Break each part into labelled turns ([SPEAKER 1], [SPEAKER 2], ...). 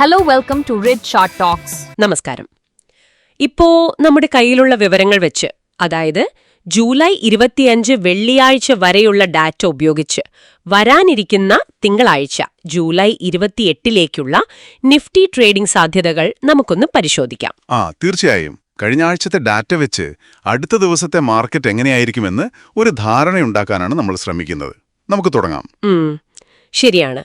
[SPEAKER 1] Hello welcome to rid short talks.
[SPEAKER 2] നമസ്കാരം. ഇപ്പോ നമ്മുടെ കയ്യിലുള്ള വിവരങ്ങൾ വെച്ച്, അതായത് ജൂലൈ 25 വെള്ളിയാഴ്ച വരെയുള്ള ഡാറ്റ ഉപയോഗിച്ച് വരാനിരിക്കുന്ന തിങ്കളാഴ്ച ജൂലൈ 28ലേക്കുള്ള നിഫ്റ്റി ട്രേഡിംഗ് സാധ്യതകൾ നമുക്കൊന്ന് പരിശോധിക്കാം.
[SPEAKER 3] തീർച്ചയായും. കഴിഞ്ഞ ആഴ്ചത്തെ ഡാറ്റ വെച്ച് അടുത്ത ദിവസത്തെ മാർക്കറ്റ് എങ്ങനെയായിരിക്കുമെന്ന് ഒരു ധാരണയുണ്ടാക്കാനാണ് നമ്മൾ ശ്രമിക്കുന്നത്. നമുക്ക് തുടങ്ങാം.
[SPEAKER 2] ശരിയാണ്.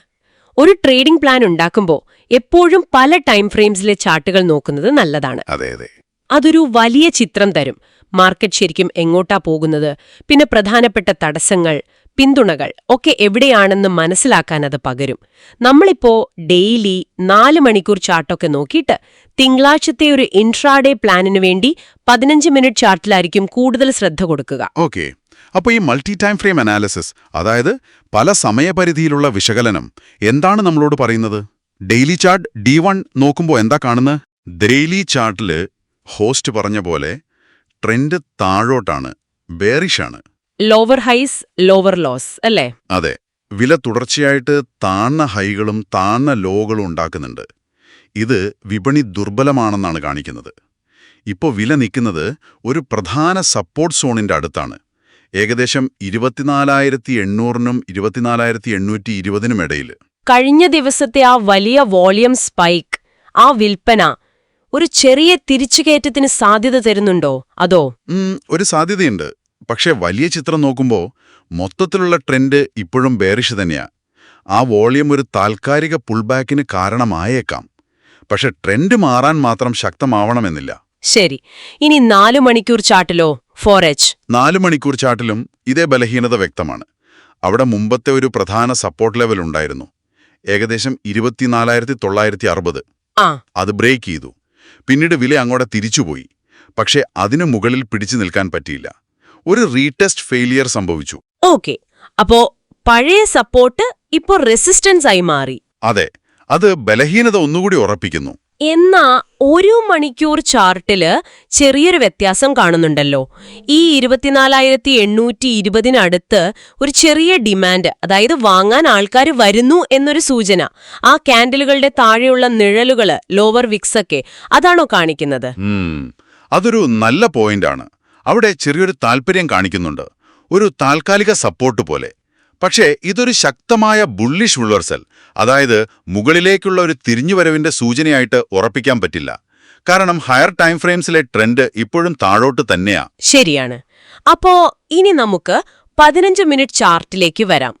[SPEAKER 2] ഒരു ട്രേഡിംഗ് പ്ലാൻ ഉണ്ടാക്കുമ്പോൾ എപ്പോഴും പല ടൈം ഫ്രെയിംസിലെ ചാർട്ടുകൾ നോക്കുന്നത് നല്ലതാണ്.
[SPEAKER 3] അതെ അതെ,
[SPEAKER 2] അതൊരു വലിയ ചിത്രം തരും. മാർക്കറ്റ് ശരിക്കും എങ്ങോട്ടാ പോകുന്നത്, പിന്നെ പ്രധാനപ്പെട്ട തടസ്സങ്ങൾ, പിന്തുണകൾ ഒക്കെ എവിടെയാണെന്ന് മനസ്സിലാക്കാൻ അത് പകരും. നമ്മളിപ്പോ ഡെയിലി 4 മണിക്കൂർ ചാർട്ടൊക്കെ നോക്കിയിട്ട് തിങ്കളാഴ്ചത്തെ ഒരു ഇൻട്രാഡേ പ്ലാനിനു വേണ്ടി 15 മിനിറ്റ് ചാർട്ടിലായിരിക്കും കൂടുതൽ ശ്രദ്ധ കൊടുക്കുക.
[SPEAKER 3] ഓക്കെ. അപ്പോൾ ഈ മൾട്ടി ടൈം ഫ്രെയിം അനാലിസിസ്, അതായത് പല സമയപരിധിയിലുള്ള വിശകലനം, എന്താണ് നമ്മളോട് പറയുന്നത്? ഡെയിലി ചാർട്ട് D1 നോക്കുമ്പോൾ എന്താ കാണുന്നത്? ഡെയിലി ചാർട്ടില് ഹോസ്റ്റ് പറഞ്ഞ പോലെ ട്രെൻഡ് താഴോട്ടാണ്, ബേറിഷാണ്.
[SPEAKER 2] ലോവർ ഹൈസ് ലോവർ ലോസ് അല്ലേ?
[SPEAKER 3] അതെ. വില തുടർച്ചയായിട്ട് താഴ്ന്ന ഹൈകളും താഴ്ന്ന ലോകളും ഉണ്ടാക്കുന്നുണ്ട്. ഇത് വിപണി ദുർബലമാണെന്നാണ് കാണിക്കുന്നത്. ഇപ്പോൾ വില നിൽക്കുന്നത് ഒരു പ്രധാന സപ്പോർട്ട് സോണിന്റെ അടുത്താണ്. ഏകദേശം 24,800-നും 24,820-നും ഇടയിൽ.
[SPEAKER 2] കഴിഞ്ഞ ദിവസത്തെ ആ വലിയ വോളിയം സ്പൈക്ക്, ആ വിൽപ്പന ഒരു ചെറിയ തിരിച്ചുകയറ്റത്തിന് സാധ്യത തരുന്നുണ്ടോ? അതോ?
[SPEAKER 3] ഒരു സാധ്യതയുണ്ട്. പക്ഷേ വലിയ ചിത്രം നോക്കുമ്പോൾ മൊത്തത്തിലുള്ള ട്രെൻഡ് ഇപ്പോഴും ബേറിഷ് തന്നെയാ. ആ വോളിയം ഒരു താൽക്കാലിക പുൾബാക്കിന് കാരണമായേക്കാം. പക്ഷെ ട്രെൻഡ് മാറാൻ മാത്രം ശക്തമാവണമെന്നില്ല.
[SPEAKER 2] ശരി. ഇനി 4 മണിക്കൂർ ചാർട്ടിലോ? 4H
[SPEAKER 3] 4 മണിക്കൂർ ചാർട്ടിലും ഇതേ ബലഹീനത വ്യക്തമാണ്. അവിടെ മുമ്പത്തെ ഒരു പ്രധാന സപ്പോർട്ട് ലെവൽ ഉണ്ടായിരുന്നു, ഏകദേശം 24,960. അത് ബ്രേക്ക് ചെയ്തു. പിന്നീട് വില അങ്ങോട്ട് തിരിച്ചുപോയി. പക്ഷേ അതിനു മുകളിൽ പിടിച്ചു നിൽക്കാൻ പറ്റിയില്ല. ഒരു റീടെസ്റ്റ് ഫെയിലിയർ സംഭവിച്ചു.
[SPEAKER 2] ഓക്കെ. അപ്പോ പഴയ സപ്പോർട്ട് ഇപ്പോൾ റെസിസ്റ്റൻസ് ആയി മാറി.
[SPEAKER 3] അതെ, അത് ബലഹീനത ഒന്നുകൂടി ഉറപ്പിക്കുന്നു.
[SPEAKER 2] എന്നാ 1 മണിക്കൂർ ചാർട്ടില് ചെറിയൊരു വ്യത്യാസം കാണുന്നുണ്ടല്ലോ. ഈ 24,820-നടുത്ത് ഒരു ചെറിയ ഡിമാൻഡ്, അതായത് വാങ്ങാൻ ആൾക്കാർ വരുന്നു എന്നൊരു സൂചന. ആ കാൻഡിലുകളുടെ താഴെയുള്ള നിഴലുകള്, ലോവർ വിക്സൊക്കെ, അതാണോ കാണിക്കുന്നത്?
[SPEAKER 3] അതൊരു നല്ല പോയിന്റാണ്. അവിടെ ചെറിയൊരു താൽപ്പര്യം കാണിക്കുന്നുണ്ട്, ഒരു താൽക്കാലിക സപ്പോർട്ട് പോലെ. പക്ഷേ ഇതൊരു ശക്തമായ ബുള്ളിഷ് റിവേഴ്സൽ, അതായത് മുകളിലേക്കുള്ള ഒരു തിരിഞ്ഞുവരവിന്റെ സൂചനയായിട്ട് ഉറപ്പിക്കാൻ പറ്റില്ല. കാരണം ഹയർ ടൈം ഫ്രെയിംസിലെ ട്രെൻഡ് ഇപ്പോഴും താഴോട്ട് തന്നെയാ.
[SPEAKER 2] ശരിയാണ്. അപ്പോ ഇനി നമുക്ക് 15 മിനിറ്റ് ചാർട്ടിലേക്ക് വരാം.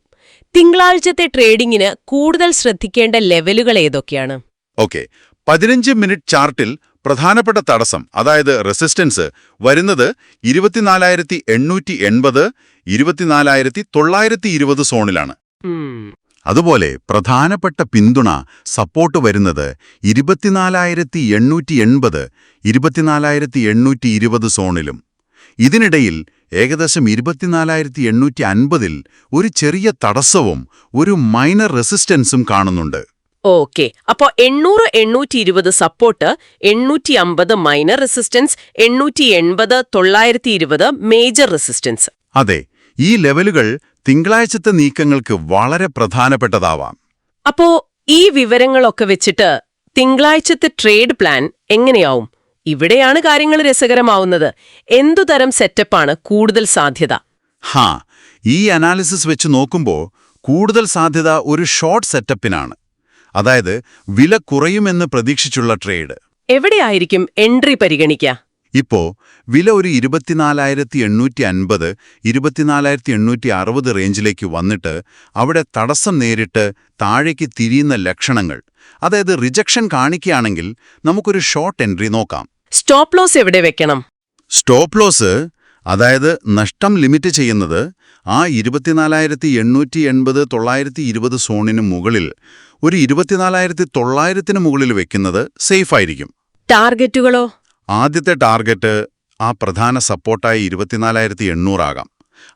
[SPEAKER 2] തിങ്കളാഴ്ചത്തെ ട്രേഡിംഗിന് കൂടുതൽ ശ്രദ്ധിക്കേണ്ട ലെവലുകൾ ഏതൊക്കെയാണ്?
[SPEAKER 3] ഓക്കെ. 15 മിനിറ്റ് ചാർട്ടിൽ പ്രധാനപ്പെട്ട തടസ്സം, അതായത് റെസിസ്റ്റൻസ്, വരുന്നത് 24,880, 24,920 സോണിലാണ്. അതുപോലെ പ്രധാനപ്പെട്ട പിന്തുണ, സപ്പോർട്ട് വരുന്നത് 24,880, 24,820 സോണിലും. ഇതിനിടയിൽ ഏകദേശം 24,850-ൽ ഒരു ചെറിയ തടസ്സവും ഒരു മൈനർ റെസിസ്റ്റൻസും കാണുന്നുണ്ട്.
[SPEAKER 2] ഓക്കെ. അപ്പോ 800, 820 support, 850 minor resistance, 880, 920 major resistance.
[SPEAKER 3] അതെ, ഈ ലെവലുകൾ തിങ്കളാഴ്ചത്തെ നീക്കങ്ങൾക്ക് വളരെ പ്രധാനപ്പെട്ടതാവാം.
[SPEAKER 2] അപ്പോ ഈ വിവരങ്ങളൊക്കെ വെച്ചിട്ട് തിങ്കളാഴ്ചത്തെ ട്രേഡ് പ്ലാൻ എങ്ങനെയാവും? ഇവിടെയാണ് കാര്യങ്ങൾ രസകരമാവുന്നത്. എന്തുതരം സെറ്റപ്പാണ് കൂടുതൽ സാധ്യത?
[SPEAKER 3] ഈ അനാലിസിസ് വെച്ച് നോക്കുമ്പോൾ കൂടുതൽ സാധ്യത ഒരു ഷോർട്ട് സെറ്റപ്പിനാണ്. അതായത് വില കുറയുമെന്ന് പ്രതീക്ഷിച്ചുള്ള ട്രേഡ്.
[SPEAKER 2] എവിടെയായിരിക്കും എൻട്രി പരിഗണിക്കുക?
[SPEAKER 3] ഇപ്പോ വില ഒരു 24,850, 24,860 റേഞ്ചിലേക്ക് വന്നിട്ട് അവിടെ തടസ്സം നേരിട്ട് താഴേക്ക് തിരിയുന്ന ലക്ഷണങ്ങൾ, അതായത് റിജക്ഷൻ കാണിക്കുകയാണെങ്കിൽ നമുക്കൊരു ഷോർട്ട് എൻട്രി നോക്കാം.
[SPEAKER 2] സ്റ്റോപ്പ് ലോസ് എവിടെ വെക്കണം?
[SPEAKER 3] സ്റ്റോപ്പ് ലോസ്, അതായത് നഷ്ടം ലിമിറ്റ് ചെയ്യുന്നത് ആ 24,880, 920 സോണിന് മുകളിൽ ഒരു 24,900-ന് മുകളിൽ വെക്കുന്നത് സേഫ് ആയിരിക്കും.
[SPEAKER 2] ടാർഗറ്റുകളോ?
[SPEAKER 3] ആദ്യത്തെ ടാർഗറ്റ് ആ പ്രധാന സപ്പോർട്ടായി 24,800 ആകാം.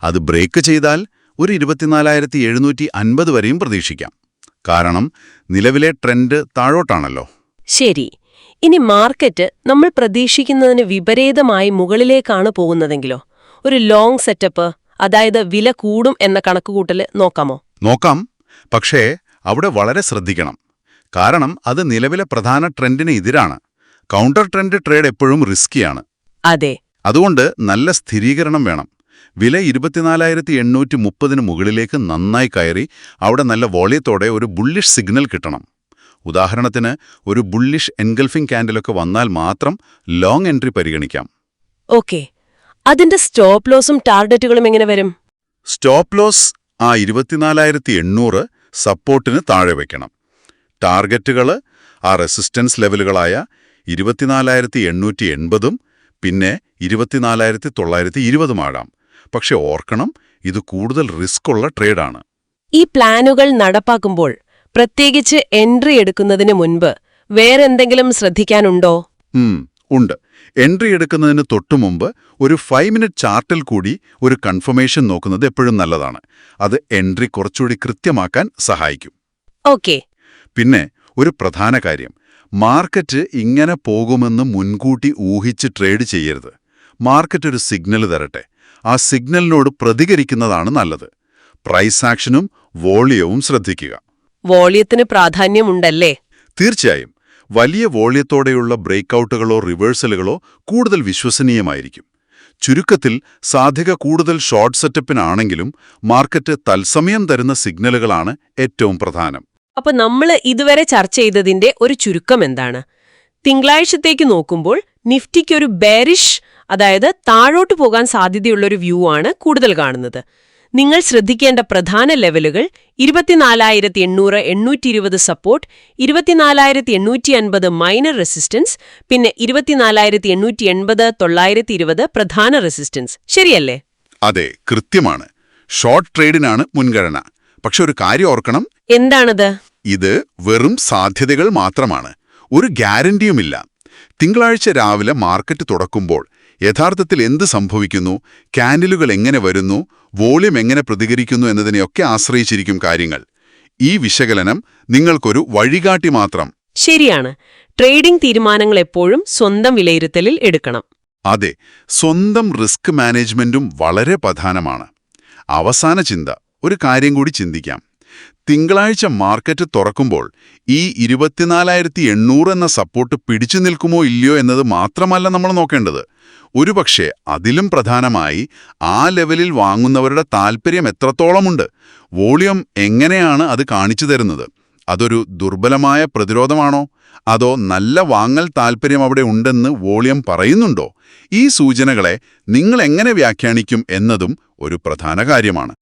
[SPEAKER 3] അത് ബ്രേക്ക് ചെയ്താൽ ഒരു 24,750 വരെയും പ്രതീക്ഷിക്കാം. കാരണം നിലവിലെ ട്രെൻഡ് താഴോട്ടാണല്ലോ.
[SPEAKER 2] ശരി. ഇനി മാർക്കറ്റ് നമ്മൾ പ്രതീക്ഷിക്കുന്നതിന് വിപരീതമായി മുകളിലേക്കാണ് പോകുന്നതെങ്കിലോ? ഒരു ലോങ് സെറ്റപ്പ്, അതായത് വില കൂടും എന്ന കണക്കുകൂട്ടൽ നോക്കാമോ?
[SPEAKER 3] നോക്കാം. പക്ഷേ അവിടെ വളരെ ശ്രദ്ധിക്കണം. കാരണം അത് നിലവിലെ പ്രധാന ട്രെൻഡിന് എതിരാണ്. കൗണ്ടർ ട്രെൻഡ് ട്രേഡ് എപ്പോഴും റിസ്കിയാണ്.
[SPEAKER 2] അതെ.
[SPEAKER 3] അതുകൊണ്ട് നല്ല സ്ഥിരീകരണം വേണം. വില 24,830 മുകളിലേക്ക് നന്നായി കയറി അവിടെ നല്ല വോളിയത്തോടെ ഒരു ബുള്ളിഷ് സിഗ്നൽ കിട്ടണം. ഉദാഹരണത്തിന് ഒരു ബുള്ളിഷ് എൻഗൾഫിംഗ് ക്യാൻഡിലൊക്കെ വന്നാൽ മാത്രം ലോങ് എൻട്രി പരിഗണിക്കാം.
[SPEAKER 2] ഓക്കെ. അതിന്റെ സ്റ്റോപ്പ് ലോസും ടാർഗറ്റുകളും എങ്ങനെ വരും?
[SPEAKER 3] സ്റ്റോപ്പ് ലോസ് ആ 24,800 സപ്പോർട്ടിന് താഴെ വയ്ക്കണം. ടാർഗറ്റുകൾ ആ റെസിസ്റ്റൻസ് ലെവലുകളായ 24,880 പിന്നെ 24,920 ആകാം. പക്ഷെ ഓർക്കണം, ഇത് കൂടുതൽ റിസ്ക് ഉള്ള ട്രേഡാണ്.
[SPEAKER 2] ഈ പ്ലാനുകൾ നടപ്പാക്കുമ്പോൾ പ്രത്യേകിച്ച് എൻട്രി എടുക്കുന്നതിന് മുൻപ് വേറെന്തെങ്കിലും ശ്രദ്ധിക്കാനുണ്ടോ?
[SPEAKER 3] ഉണ്ട്. എൻട്രി എടുക്കുന്നതിന് തൊട്ടുമുമ്പ് ഒരു 5 മിനിറ്റ് ചാർട്ടിൽ കൂടി ഒരു കൺഫർമേഷൻ നോക്കുന്നത് എപ്പോഴും നല്ലതാണ്. അത് എൻട്രി കുറച്ചുകൂടി കൃത്യമാക്കാൻ സഹായിക്കും.
[SPEAKER 2] ഓക്കെ.
[SPEAKER 3] പിന്നെ ഒരു പ്രധാന കാര്യം, മാർക്കറ്റ് ഇങ്ങനെ പോകുമെന്ന് മുൻകൂട്ടി ഊഹിച്ച് ട്രേഡ് ചെയ്യരുത്. മാർക്കറ്റ് ഒരു സിഗ്നൽ തരട്ടെ, ആ സിഗ്നലിനോട് പ്രതികരിക്കുന്നതാണ് നല്ലത്. പ്രൈസ് ആക്ഷനും വോളിയവും ശ്രദ്ധിക്കുക.
[SPEAKER 2] വോളിയത്തിന് പ്രാധാന്യമുണ്ടല്ലേ?
[SPEAKER 3] തീർച്ചയായും. വലിയ വോളിയത്തോടെയുള്ള ബ്രേക്കൗട്ടുകളോ റിവേഴ്സലുകളോ കൂടുതൽ വിശ്വസനീയമായിരിക്കും. ചുരുക്കത്തിൽ സാധ്യത കൂടുതൽ ഷോർട്ട് സെറ്റപ്പിനാണെങ്കിലും മാർക്കറ്റ് തത്സമയം തരുന്ന സിഗ്നലുകളാണ് ഏറ്റവും പ്രധാനം.
[SPEAKER 2] അപ്പൊ നമ്മൾ ഇതുവരെ ചർച്ച ചെയ്തതിന്റെ ഒരു ചുരുക്കം എന്താണ്? തിങ്കളാഴ്ചത്തേക്ക് നോക്കുമ്പോൾ നിഫ്റ്റിക്കൊരു ബെയറിഷ്, അതായത് താഴോട്ട് പോകാൻ സാധ്യതയുള്ളൊരു വ്യൂ ആണ് കൂടുതൽ കാണുന്നത്. നിങ്ങൾ ശ്രദ്ധിക്കേണ്ട പ്രധാന ലെവലുകൾ 24,800 820 സപ്പോർട്ട്, 24,850 മൈനർ റെസിസ്റ്റൻസ്, പിന്നെ 24,880 920 പ്രധാന റെസിസ്റ്റൻസ്. ശരിയല്ലേ?
[SPEAKER 3] അതെ, കൃത്യമാണ്. ഷോർട്ട് ട്രേഡിനാണ് മുൻഗണന. പക്ഷെ ഒരു കാര്യം ഓർക്കണം.
[SPEAKER 2] എന്താണത്?
[SPEAKER 3] ഇത് വെറും സാധ്യതകൾ മാത്രമാണ്, ഒരു ഗ്യാരണ്ടിയുമില്ല. തിങ്കളാഴ്ച രാവിലെ മാർക്കറ്റ് തുറക്കുമ്പോൾ യഥാർത്ഥത്തിൽ എന്ത് സംഭവിക്കുന്നു, ക്യാൻഡിലുകൾ എങ്ങനെ വരുന്നു, വോളിയം എങ്ങനെ പ്രതികരിക്കുന്നു എന്നതിനെയൊക്കെ ആശ്രയിച്ചിരിക്കും കാര്യങ്ങൾ. ഈ വിശകലനം നിങ്ങൾക്കൊരു വഴികാട്ടി മാത്രം.
[SPEAKER 2] ശരിയാണ്. ട്രേഡിംഗ് തീരുമാനങ്ങൾ എപ്പോഴും സ്വന്തം വിലയിരുത്തലിൽ എടുക്കണം.
[SPEAKER 3] അതെ, സ്വന്തം റിസ്ക് മാനേജ്മെന്റും വളരെ പ്രധാനമാണ്. അവസാന ചിന്ത, ഒരു കാര്യം കൂടി ചിന്തിക്കാം. തിങ്കളാഴ്ച മാർക്കറ്റ് തുറക്കുമ്പോൾ ഈ 24,800 എന്ന സപ്പോർട്ട് പിടിച്ചു നിൽക്കുമോ ഇല്ലയോ എന്നത് മാത്രമല്ല നമ്മൾ നോക്കേണ്ടത്. ഒരുപക്ഷെ അതിലും പ്രധാനമായി ആ ലെവലിൽ വാങ്ങുന്നവരുടെ താൽപ്പര്യം എത്രത്തോളമുണ്ട്, വോളിയം എങ്ങനെയാണ് അത് കാണിച്ചു തരുന്നത്. അതൊരു ദുർബലമായ പ്രതിരോധമാണോ, അതോ നല്ല വാങ്ങൽ താൽപ്പര്യം അവിടെ ഉണ്ടെന്ന് വോളിയം പറയുന്നുണ്ടോ? ഈ സൂചനകളെ നിങ്ങൾ എങ്ങനെ വ്യാഖ്യാനിക്കും എന്നതും ഒരു പ്രധാന കാര്യമാണ്.